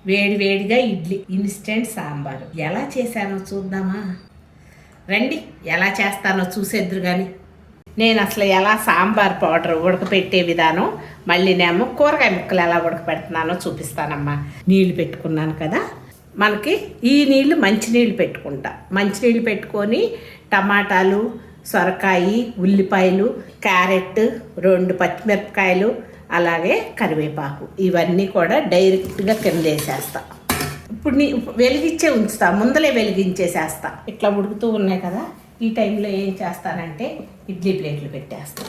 వేడి వేడిగా ఇడ్లీ, ఇన్స్టెంట్ సాంబారు ఎలా చేశానో చూద్దామా? రండి, ఎలా చేస్తానో చూసేద్దరు కానీ. నేను అసలు ఎలా సాంబార్ పౌడర్ ఉడకపెట్టే విధానం, మళ్ళీనేమో కూరగాయ ముక్కలు ఎలా ఉడకపెడుతున్నానో చూపిస్తానమ్మా. నీళ్లు పెట్టుకున్నాను కదా, మనకి ఈ నీళ్లు మంచినీళ్ళు పెట్టుకుంటా. మంచినీళ్ళు పెట్టుకొని టమాటాలు, సొరకాయ, ఉల్లిపాయలు, క్యారెట్, 2 పచ్చిమిరపకాయలు, అలాగే కరివేపాకు ఇవన్నీ కూడా డైరెక్ట్గా కింద వేసేస్తా. ఇప్పుడు వెలిగించే ఉంచుతా, ముందలే వెలిగించేసేస్తా. ఇట్లా ఉడుకుతూ ఉన్నాయి కదా, ఈ టైంలో ఏం చేస్తానంటే ఇడ్లీ ప్లేట్లు పెట్టేస్తా.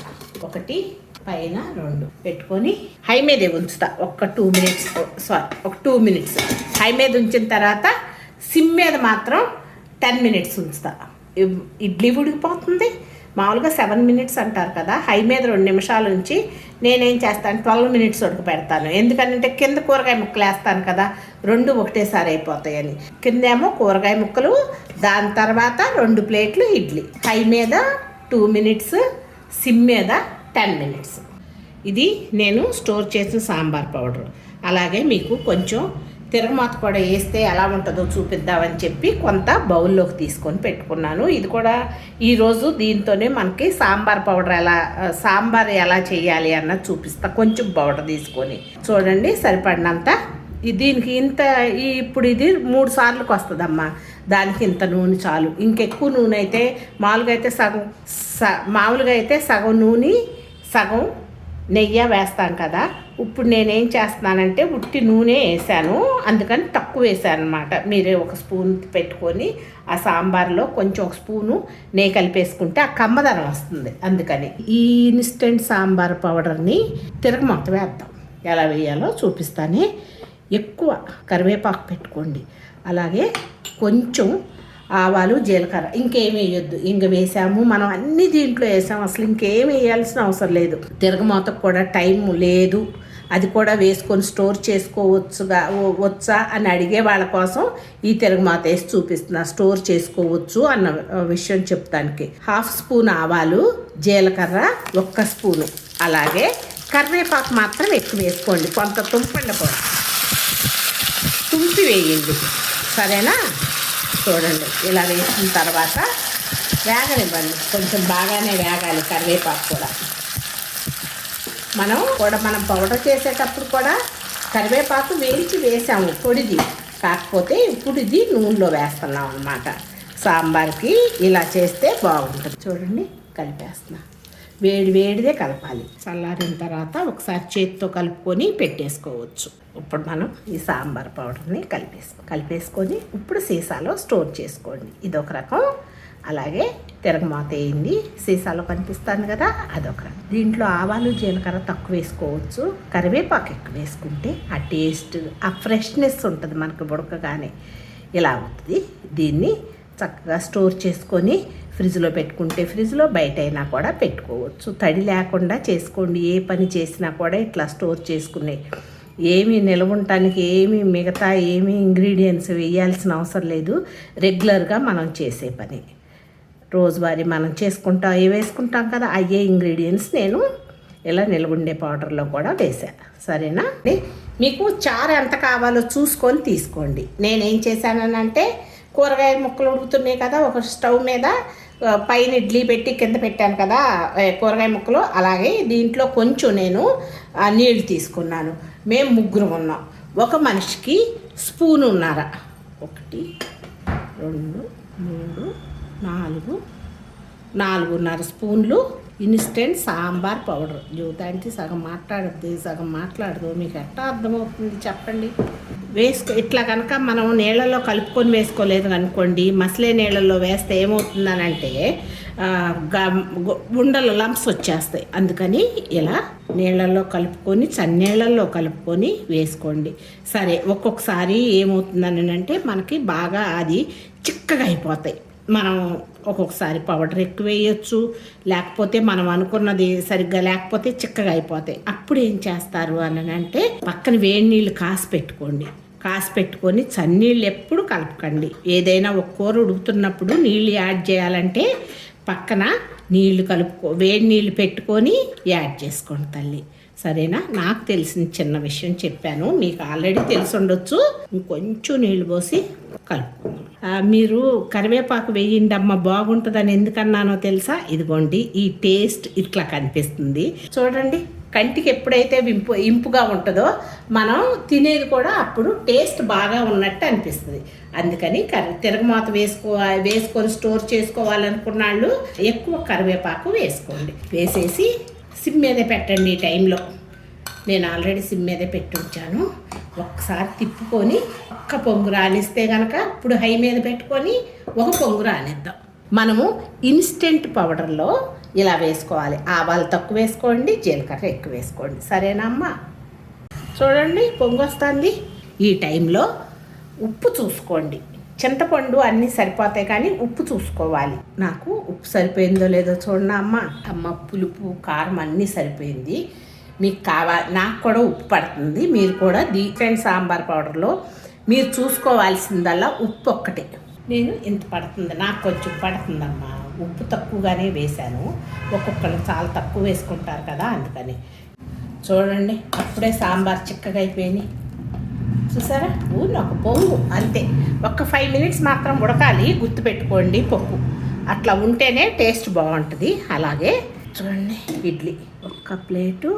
1 పైన 2 పెట్టుకొని హై మీదే ఉంచుతా. ఒక 2 మినిట్స్ హై మీద ఉంచిన తర్వాత సిమ్ మీద మాత్రం 10 మినిట్స్ ఉంచుతా. ఇడ్లీ ఉడికిపోతుంది. మామూలుగా 7 మినిట్స్ అంటారు కదా, హై మీద 2 నిమిషాలు ఉంచి నేనేం చేస్తాను 12 మినిట్స్ ఉడక పెడతాను. ఎందుకంటే కింద కూరగాయ ముక్కలు వేస్తాను కదా, 2 ఒకటేసారి అయిపోతాయని. కిందేమో కూరగాయ ముక్కలు, దాని తర్వాత 2 ప్లేట్లు ఇడ్లీ. హై మీద 2 మినిట్స్, సిమ్ మీద 10 మినిట్స్. ఇది నేను స్టోర్ చేసిన సాంబార్ పౌడర్. అలాగే మీకు కొంచెం తిరగమాత కూడా వేస్తే ఎలా ఉంటుందో చూపిద్దామని చెప్పి కొంత బౌల్లోకి తీసుకొని పెట్టుకున్నాను. ఇది కూడా ఈరోజు దీంతోనే మనకి సాంబార్ పౌడర్ సాంబార్ ఎలా చేయాలి అన్నది చూపిస్తా. కొంచెం పౌడర్ తీసుకొని చూడండి, సరిపడినంత. దీనికి ఇంత ఇప్పుడు ఇది 3 సార్లకు వస్తుందమ్మా. దానికి ఇంత నూనె చాలు. ఇంకెక్కువ నూనె అయితే మామూలుగా అయితే సగం నూనె సగం నెయ్యి వేస్తాం కదా. ఇప్పుడు నేనేం చేస్తున్నానంటే ఉట్టి నూనె వేసాను, అందుకని తక్కువ వేసాను అనమాట. మీరే 1 స్పూన్ పెట్టుకొని ఆ సాంబార్లో కొంచెం 1 స్పూను నెయ్యి కలిపేసుకుంటే ఆ కమ్మదనం వస్తుంది. అందుకని ఈ ఇన్స్టెంట్ సాంబార్ పౌడర్ని తిరగమాత వేద్దాం. ఎలా వేయాలో చూపిస్తానే. ఎక్కువ కరివేపాకు పెట్టుకోండి, అలాగే కొంచెం ఆవాలు, జీలకర్ర, ఇంకేం వేయొద్దు. ఇంక వేసాము మనం, అన్ని దీంట్లో వేసాము, అసలు ఇంకేం వేయాల్సిన అవసరం లేదు. తిరగమాతకు కూడా టైం లేదు, అది కూడా వేసుకొని స్టోర్ వచ్చా అని అడిగే వాళ్ళ కోసం ఈ తిరగమాత వేసి చూపిస్తున్నా. స్టోర్ చేసుకోవచ్చు అన్న విషయం చెప్తానికి. 1/2 స్పూన్ ఆవాలు, జీలకర్ర 1 స్పూను, అలాగే కరివేపాకు మాత్రం ఎక్కువ వేసుకోండి. కొంత తుంపి వేయండి, సరేనా? చూడండి, ఇలా వేసిన తర్వాత వేగనివ్వండి. కొంచెం బాగానే వేగాలి కరివేపాకు కూడా. మనం పౌడర్ చేసేటప్పుడు కూడా కరివేపాకు వేసాము పొడిది, కాకపోతే ఇప్పుడు ఇది నూనెలో వేస్తున్నాం అన్నమాట. సాంబార్కి ఇలా చేస్తే బాగుంటుంది. చూడండి, కలిపేస్తున్నా. వేడిదే కలపాలి. చల్లారిన తర్వాత ఒకసారి చేతితో కలుపుకొని పెట్టేసుకోవచ్చు. ఇప్పుడు మనం ఈ సాంబార్ పౌడర్ని కలిపేసుకొని ఇప్పుడు సీసాలో స్టోర్ చేసుకోండి. ఇదొక రకం. అలాగే తిరగమాత వేయింది సీసాలో కనిపిస్తుంది కదా, అదొక రకం. దీంట్లో ఆవాలు, జీలకర్ర తక్కువ వేసుకోవచ్చు, కరివేపాకు ఎక్కువ వేసుకుంటే ఆ టేస్ట్, ఆ ఫ్రెష్నెస్ ఉంటుంది మనకు ఉడకగానే. ఇలా అవుతుంది. దీన్ని చక్కగా స్టోర్ చేసుకొని ఫ్రిడ్జ్లో పెట్టుకుంటే ఫ్రిడ్జ్లో, బయట అయినా కూడా పెట్టుకోవచ్చు. తడి లేకుండా చేసుకోండి. ఏ పని చేసినా కూడా ఇట్లా స్టోర్ చేసుకునే, ఏమీ నిల్వ ఉండటానికి మిగతా ఇంగ్రీడియంట్స్ వేయాల్సిన అవసరం లేదు. రెగ్యులర్గా మనం చేసే పని, రోజువారీ మనం వేసుకుంటాం కదా, అయ్యే ఇంగ్రీడియంట్స్ నేను ఇలా నిల్వ ఉండే పౌడర్లో కూడా వేసా. సరేనా? మీకు చారు ఎంత కావాలో చూసుకొని తీసుకోండి. నేనేం చేశానంటే కూరగాయ ముక్కలు ఉడుకుతున్నాయి కదా, ఒక స్టవ్ మీద పైన ఇడ్లీ పెట్టి కింద పెట్టాను కదా కూరగాయ ముక్కలు, అలాగే దీంట్లో కొంచెం నేను నీళ్ళు తీసుకున్నాను. మేము 3 ఉన్నాం. ఒక మనిషికి 1.5 స్పూన్ 1, 2, 3, 4, 4.5 స్పూన్లు ఇన్స్టెంట్ సాంబార్ పౌడర్. జ్యోతి సగం మాట్లాడదు, మీకు ఎట్లా అర్థమవుతుంది చెప్పండి? ఇట్లా కనుక మనం నీళ్ళల్లో కలుపుకొని వేసుకోలేదు అనుకోండి, మసలే నీళ్ళల్లో వేస్తే ఏమవుతుందనంటే ఉండలు లంప్స్ వచ్చేస్తాయి. అందుకని ఇలా నీళ్ళల్లో కలుపుకొని, చన్నీళ్ళల్లో కలుపుకొని వేసుకోండి. సరే, ఒక్కొక్కసారి ఏమవుతుందని అంటే మనకి బాగా అది చిక్కగా అయిపోతాయి. మనం ఒక్కొక్కసారి పౌడర్ ఎక్కువ వేయచ్చు, లేకపోతే మనం అనుకున్నది సరిగ్గా లేకపోతే చిక్కగా అయిపోతాయి. అప్పుడు ఏం చేస్తారు అని అంటే పక్కన వేడి నీళ్ళు కాసి పెట్టుకొని చన్నీళ్ళు ఎప్పుడు కలపకండి. ఏదైనా ఒక కూర ఉడుకుతున్నప్పుడు నీళ్ళు యాడ్ చేయాలంటే పక్కన నీళ్లు వేడి నీళ్ళు పెట్టుకొని యాడ్ చేసుకోండి తల్లి. సరేనా? నాకు తెలిసిన చిన్న విషయం చెప్పాను, మీకు ఆల్రెడీ తెలిసి ఉండొచ్చు. ఇంకొంచెం నీళ్ళు పోసి కలుపుకుందాం. మీరు కరివేపాకు వేయండి అమ్మ బాగుంటుందని ఎందుకన్నానో తెలుసా? ఇదిగోండి, ఈ టేస్ట్ ఇట్లా కనిపిస్తుంది చూడండి. కంటికి ఎప్పుడైతే ఇంపుగా ఉంటుందో మనం తినేది కూడా అప్పుడు టేస్ట్ బాగా ఉన్నట్టు అనిపిస్తుంది. అందుకని తిరగమాత వేసుకొని స్టోర్ చేసుకోవాలనుకున్న వాళ్ళు ఎక్కువ కరివేపాకు వేసుకోండి. వేసేసి సిమ్ మీదే పెట్టండి. ఈ టైంలో నేను ఆల్రెడీ సిమ్ మీదే పెట్టి ఉంచాను. ఒక్కసారి తిప్పుకొని ఒక్క పొంగు రానిస్తే కనుక ఇప్పుడు హై మీద పెట్టుకొని ఒక పొంగు రానిద్దాం. మనము ఇన్స్టెంట్ పౌడర్లో ఇలా వేసుకోవాలి. ఆవాలు తక్కువ వేసుకోండి, జీలకర్ర ఎక్కువ వేసుకోండి. సరేనా అమ్మ? చూడండి పొంగు వస్తుంది. ఈ టైంలో ఉప్పు చూసుకోండి. చింతపండు అన్నీ సరిపోతాయి కానీ ఉప్పు చూసుకోవాలి. నాకు ఉప్పు సరిపోయిందో లేదో చూడండి అమ్మ. పులుపు కారం అన్నీ సరిపోయింది. మీకు నాకు కూడా ఉప్పు పడుతుంది. మీరు కూడా డిఫరెంట్ సాంబార్ పౌడర్లో మీరు చూసుకోవాల్సిందల్లా ఉప్పు ఒక్కటే. నేను ఇంత పడుతుంది, నాకు కొంచెం పడుతుందమ్మా. ఉప్పు తక్కువగానే వేశాను. ఒక్కొక్కరు చాలా తక్కువ వేసుకుంటారు కదా, అందుకని. చూడండి అప్పుడే సాంబార్ చిక్కగా అయిపోయింది. చూసారా? ఒక పొంగు అంతే. ఒక 5 మినిట్స్ మాత్రం ఉడకాలి, గుర్తుపెట్టుకోండి. పప్పు అట్లా ఉంటేనే టేస్ట్ బాగుంటుంది. అలాగే చూడండి, ఇడ్లీ ఒక ప్లేటు,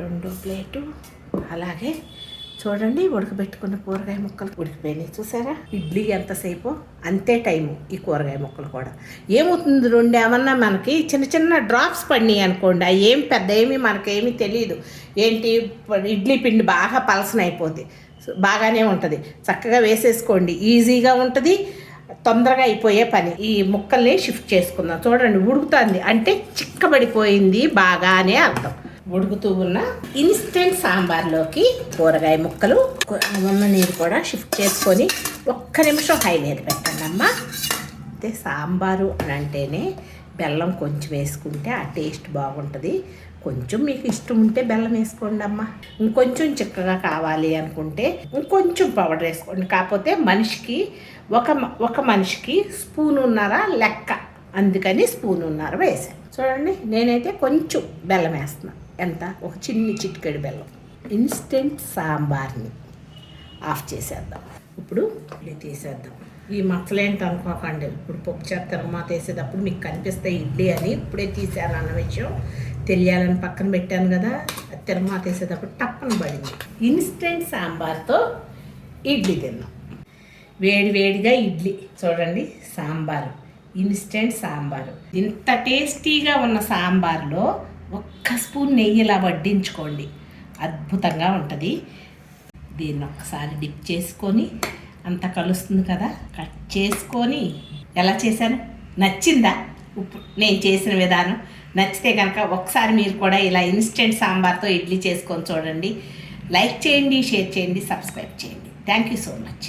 2 ప్లేటు, అలాగే చూడండి ఉడకబెట్టుకున్న కూరగాయ ముక్కలు ఉడికిపోయినాయి. చూసారా? ఇడ్లీ ఎంతసేపు అంతే టైము. ఈ కూరగాయ ముక్కలు కూడా ఏమవుతుంది, 2 ఏమన్నా మనకి చిన్న చిన్న డ్రాప్స్ పడినాయి అనుకోండి, అవి ఏమి మనకేమీ తెలియదు. ఏంటి, ఇడ్లీ పిండి బాగా పలసనైపోతుంది. బాగానే ఉంటుంది. చక్కగా వేసేసుకోండి, ఈజీగా ఉంటుంది, తొందరగా అయిపోయే పని. ఈ ముక్కల్ని షిఫ్ట్ చేసుకుందాం. చూడండి ఉడుకుతుంది అంటే చిక్కబడిపోయింది బాగానే అర్థం. ఉడుకుతూ ఉన్న ఇన్స్టెంట్ సాంబార్లోకి కూరగాయ ముక్కలు ఉన్న నీరు కూడా షిఫ్ట్ చేసుకొని 1 నిమిషం హై మీద పెట్టండి అమ్మ. అయితే సాంబారు అని అంటేనే బెల్లం కొంచెం వేసుకుంటే ఆ టేస్ట్ బాగుంటుంది. కొంచెం మీకు ఇష్టం ఉంటే బెల్లం వేసుకోండి అమ్మ. ఇంకొంచెం చిక్కగా కావాలి అనుకుంటే ఇంకొంచెం పౌడర్ వేసుకోండి. కాకపోతే మనిషికి ఒక మనిషికి 1.5 స్పూన్ లెక్క, అందుకని 1.5 స్పూన్ వేసాను. చూడండి నేనైతే కొంచెం బెల్లం వేస్తున్నాను. ఎంత? ఒక చిటికెడు బెల్లం. ఇన్స్టెంట్ సాంబార్ని ఆఫ్ చేసేద్దాం. ఇప్పుడు ఇడ్లీ తీసేద్దాం. ఈ మచ్చలేంటి అనుకోకండి. ఇప్పుడు పప్పుచారు తిరగమాత వేసేటప్పుడు మీకు కనిపిస్తాయి ఇడ్లీ అని ఇప్పుడే తీసాను అన్న విషయం తెలియాలని పక్కన పెట్టాను కదా. తిరగమాత వేసేటప్పుడు టప్పన పడింది. ఇన్స్టెంట్ సాంబార్తో ఇడ్లీ తిన్నాం. వేడిగా ఇడ్లీ. చూడండి సాంబారు, ఇన్స్టెంట్ సాంబారు. ఇంత టేస్టీగా ఉన్న సాంబార్లో 1 స్పూన్ నెయ్యి ఇలా వడ్డించుకోండి, అద్భుతంగా ఉంటుంది. దీన్ని ఒక్కసారి డిప్ చేసుకొని అంత కలుస్తుంది కదా, కట్ చేసుకొని ఎలా చేశాను నచ్చిందా? నేను చేసిన విధానం నచ్చితే కనుక ఒకసారి మీరు కూడా ఇలా ఇన్స్టెంట్ సాంబార్తో ఇడ్లీ చేసుకొని చూడండి. లైక్ చేయండి, షేర్ చేయండి, సబ్స్క్రైబ్ చేయండి. Thank you so much.